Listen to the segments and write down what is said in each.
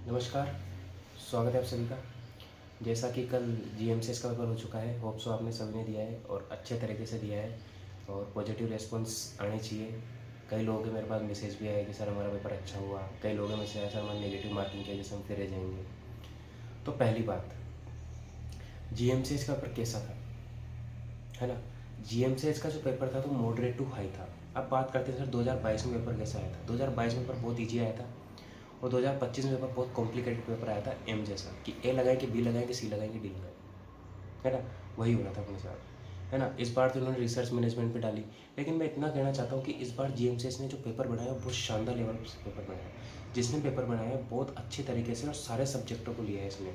नमस्कार। स्वागत है आप सभी का। जैसा कि कल जीएमसीएस का पेपर हो चुका है, होप सो आपने सभी ने दिया है और अच्छे तरीके से दिया है और पॉजिटिव रेस्पॉन्स आने चाहिए। कई लोगों के मेरे पास मैसेज भी आया कि सर हमारा पेपर अच्छा हुआ, कई लोगों के मैसेज आया सर हमारा नेगेटिव मार्किंग की वजह से हम फिर रह जाएंगे। तो पहली बात, जीएमसीएस का पेपर कैसा था, है ना। जीएमसीएस का जो पेपर था तो मॉडरेट टू हाई था। अब बात करते हैं सर 2022 में पेपर कैसा आया था। 2022 में पेपर बहुत ईजी आया था और 2025 में पेपर बहुत कॉम्प्लिकेटेड पेपर आया था, एम जैसा कि ए लगाएं कि बी लगाएं कि सी लगाएं कि डी लगाएं, है ना। वही हो रहा था अपने साथ, है ना। इस बार तो उन्होंने रिसर्च मैनेजमेंट पे डाली, लेकिन मैं इतना कहना चाहता हूँ कि इस बार जीएमसीएस ने जो पेपर बनाया बहुत शानदार लेवल से पेपर बनाया। जिसने पेपर बनाया बहुत अच्छे तरीके से और सारे सब्जेक्टों को लिया है इसने,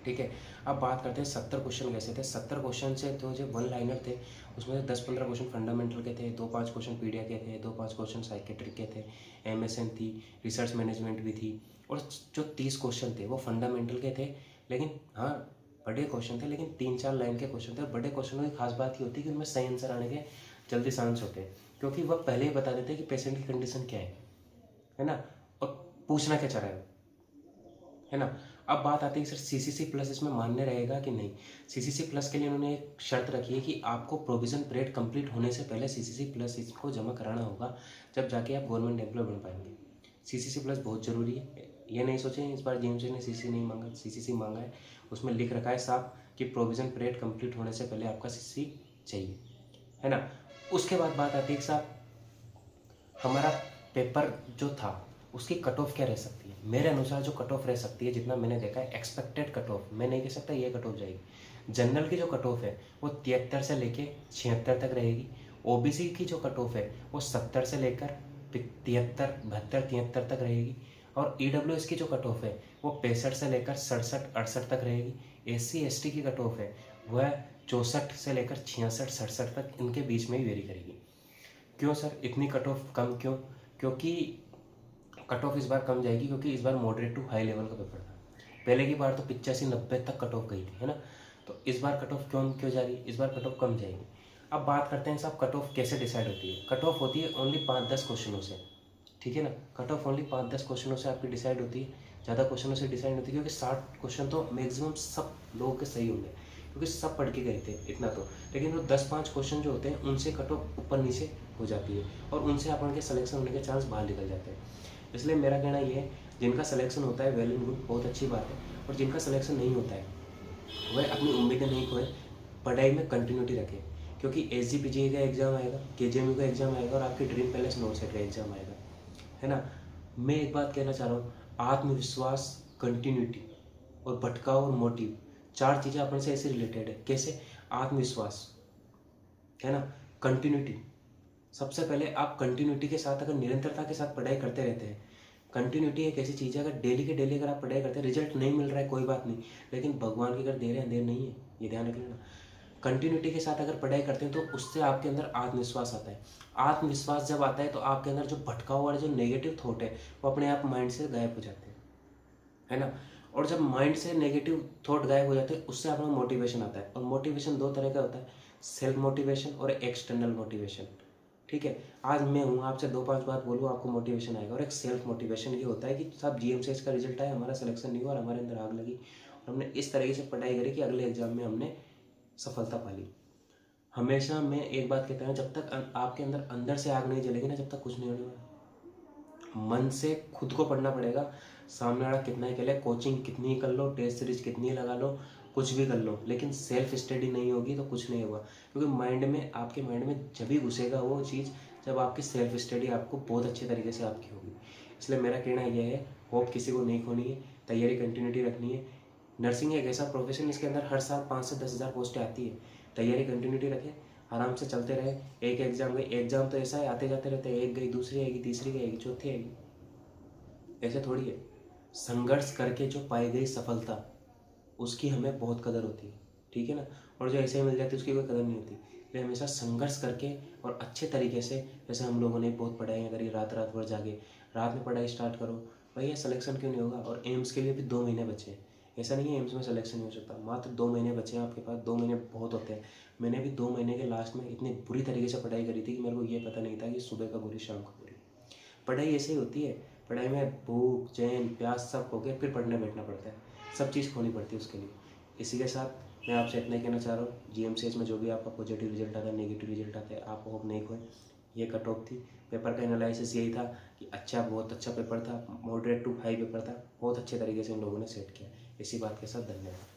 ठीक है। अब बात करते हैं 70 क्वेश्चन कैसे थे। 70 क्वेश्चन से तो जो वन लाइनर थे उसमें से 10-15 क्वेश्चन फंडामेंटल के थे, 2-5 क्वेश्चन पीडिया के थे, 2-5 क्वेश्चन साइकेट्रिक के थे, एमएसएन थी, रिसर्च मैनेजमेंट भी थी। और जो 30 क्वेश्चन थे वो फंडामेंटल के थे, लेकिन हाँ बड़े क्वेश्चन थे, लेकिन 3-4 लाइन के क्वेश्चन थे। बड़े क्वेश्चनों की खास बात ये होती है कि उनमें सही आंसर आने के जल्दी चांस होते हैं, क्योंकि वह पहले ही बता देते हैं कि पेशेंट की कंडीशन क्या है ना, और पूछना क्या चाह रहा है ना। अब बात आती है सर सीसीसी प्लस इसमें मान्य रहेगा कि नहीं। सीसीसी प्लस के लिए उन्होंने एक शर्त रखी है कि आपको प्रोविजन पीरियड कंप्लीट होने से पहले सीसीसी प्लस इसको जमा कराना होगा, जब जाके आप गवर्नमेंट एम्प्लॉय बन पाएंगे। सीसीसी प्लस बहुत ज़रूरी है। ये नहीं सोचें इस बार जेएमसी ने सीसीसी नहीं मांगा, सीसीसी मांगा है। उसमें लिख रखा है साफ कि प्रोविजन पीरियड कंप्लीट होने से पहले आपका सीसीसी चाहिए, है ना। उसके बाद बात आती है कि साहब हमारा पेपर जो था उसकी कट ऑफ क्या रह सकती है। मेरे अनुसार जो कट ऑफ रह सकती है, जितना मैंने देखा है एक्सपेक्टेड कट ऑफ, मैं नहीं कह सकता ये कट ऑफ जाएगी। जनरल की जो कट ऑफ है वो 73 से लेके 76 तक रहेगी। ओबीसी की जो कट ऑफ है वो 70 से लेकर 73, 72, 73 तक रहेगी। और ईडब्ल्यूएस की जो कट ऑफ है वो 65 से लेकर 67, 68 तक रहेगी। एससी एसटी की कट ऑफ है वह 64 से लेकर 66, 67 तक इनके बीच में ही वेरी करेगी। क्यों सर इतनी कट ऑफ कम क्यों? क्योंकि कट ऑफ इस बार कम जाएगी क्योंकि इस बार मॉडरेट टू हाई लेवल का पेपर था। पहले की बार तो 85-90 तक कट ऑफ गई थी, है ना। तो इस बार कट ऑफ क्यों क्यों जा रही है, इस बार कट ऑफ कम जाएगी। अब बात करते हैं साहब कट ऑफ कैसे डिसाइड होती है। कट ऑफ होती है ओनली 5-10 क्वेश्चनों से, ठीक है ना। कट ऑफ ओनली 5-10 क्वेश्चनों से आपकी डिसाइड होती है, ज़्यादा क्वेश्चनों से डिसाइड होती है, क्योंकि 60 क्वेश्चन तो मैक्सिमम सब लोगों के सही होंगे क्योंकि सब पढ़ के गए थे इतना तो। लेकिन वो 10-5 क्वेश्चन जो होते हैं उनसे कट ऑफ ऊपर नीचे हो जाती है और उनसे अपन के सिलेक्शन होने के चांस बाहर निकल जाते हैं। इसलिए मेरा कहना ये है जिनका सिलेक्शन होता है वेल एंड गुड, बहुत अच्छी बात है। और जिनका सिलेक्शन नहीं होता है वह अपनी उम्मीदें नहीं खोए, पढ़ाई में कंटिन्यूटी रखें, क्योंकि एसजीपीजी का एग्जाम आएगा, केजेएमयू का एग्जाम आएगा और आपके ड्रीम पैलेस नॉन सेट का एग्जाम आएगा, है ना। मैं एक बात कहना चाह रहा हूँ, आत्मविश्वास, कंटिन्यूटी और भटकाव और मोटिव, 4 चीज़ें अपन से ऐसे रिलेटेड है। कैसे? आत्मविश्वास, है ना, कंटिन्यूटी। सबसे पहले आप कंटिन्यूटी के साथ अगर निरंतरता के साथ पढ़ाई करते रहते हैं, कंटिन्यूटी एक ऐसी चीज़ है अगर डेली के डेली अगर आप पढ़ाई करते हैं, रिजल्ट नहीं मिल रहा है कोई बात नहीं, लेकिन भगवान की अगर दे रहे हैं अंधेर नहीं है, ये ध्यान रख लेना। कंटिन्यूटी के साथ अगर पढ़ाई करते हैं तो उससे आपके अंदर आत्मविश्वास आता है। आत्मविश्वास जब आता है तो आपके अंदर जो भटकाव वाले जो नेगेटिव थॉट है वो अपने आप माइंड से गायब हो जाते हैं, है ना। और जब माइंड से नेगेटिव थॉट गायब हो जाते हैं उससे अपना मोटिवेशन आता है। और मोटिवेशन 2 तरह का होता है, सेल्फ मोटिवेशन और एक्सटर्नल मोटिवेशन, ठीक है। आज मैं हूँ आपसे 2-5 बात बोलूँ आपको मोटिवेशन आएगा। और एक सेल्फ मोटिवेशन ये होता है कि सब जीएमसीएस का रिजल्ट आया, हमारा सिलेक्शन नहीं हुआ और हमारे अंदर आग लगी और हमने इस तरीके से पढ़ाई करी कि अगले एग्जाम में हमने सफलता पा ली। हमेशा मैं एक बात कहता हूँ, जब तक आपके अंदर अंदर से आग नहीं जलेगी ना, जब तक कुछ नहीं होने वाला। मन से खुद को पढ़ना पड़ेगा। सामने वाला कितना ही कह ले, कोचिंग कितनी ही कर लो, टेस्ट सीरीज कितनी ही लगा लो, कुछ भी कर लो, लेकिन सेल्फ स्टडी नहीं होगी तो कुछ नहीं होगा। क्योंकि माइंड में, आपके माइंड में जब भी घुसेगा वो चीज़ जब आपकी सेल्फ स्टडी आपको बहुत अच्छे तरीके से आपकी होगी। इसलिए मेरा कहना यह है, होप किसी को नहीं खोनी है, तैयारी कंटिन्यूटी रखनी है। नर्सिंग एक ऐसा प्रोफेशन इसके अंदर हर साल 5 से 10 हज़ार पोस्टें आती है। तैयारी कंटिन्यूटी रखें, आराम से चलते रहे। एक एग्जाम गई, एग्जाम तो ऐसा है आते जाते रहते हैं, एक गई दूसरी आएगी, तीसरी गई चौथी आएगी, ऐसे थोड़ी है। संघर्ष करके जो पाई गई सफलता उसकी हमें बहुत कदर होती है, ठीक है ना। और जो ऐसे ही मिल जाती है उसकी कोई कदर नहीं होती। इसलिए हमेशा संघर्ष करके और अच्छे तरीके से, जैसे हम लोगों ने बहुत पढ़ाई करी, रात रात भर जाके रात में पढ़ाई स्टार्ट करो। भैया सिलेक्शन क्यों नहीं होगा? और एम्स के लिए भी 2 महीने बचे हैं। ऐसा नहीं है एम्स में सिलेक्शन नहीं हो सकता, मात्र 2 महीने बचे हैं आपके पास। 2 महीने बहुत होते हैं। मैंने भी 2 महीने के लास्ट में इतनी बुरी तरीके से पढ़ाई करी थी कि मेरे को ये पता नहीं था कि सुबह का बुरी शाम का बुरी। पढ़ाई ऐसे ही होती है, पढ़ाई में भूख चैन प्यास सब खो के फिर पढ़ने बैठना पड़ता है, सब चीज़ खोनी पड़ती है उसके लिए। इसी के साथ मैं आपसे इतना ही कहना चाह रहा हूँ, GMCH में जो भी आपका पॉजिटिव रिजल्ट आता है नेगेटिव रिजल्ट आता है, आप होप नहीं खोएं। ये कट ऑफ थी। पेपर का एनालिसिस यही था कि बहुत अच्छा पेपर था, मॉडरेट टू हाई पेपर था, बहुत अच्छे तरीके से इन लोगों ने सेट किया। इसी बात के साथ धन्यवाद।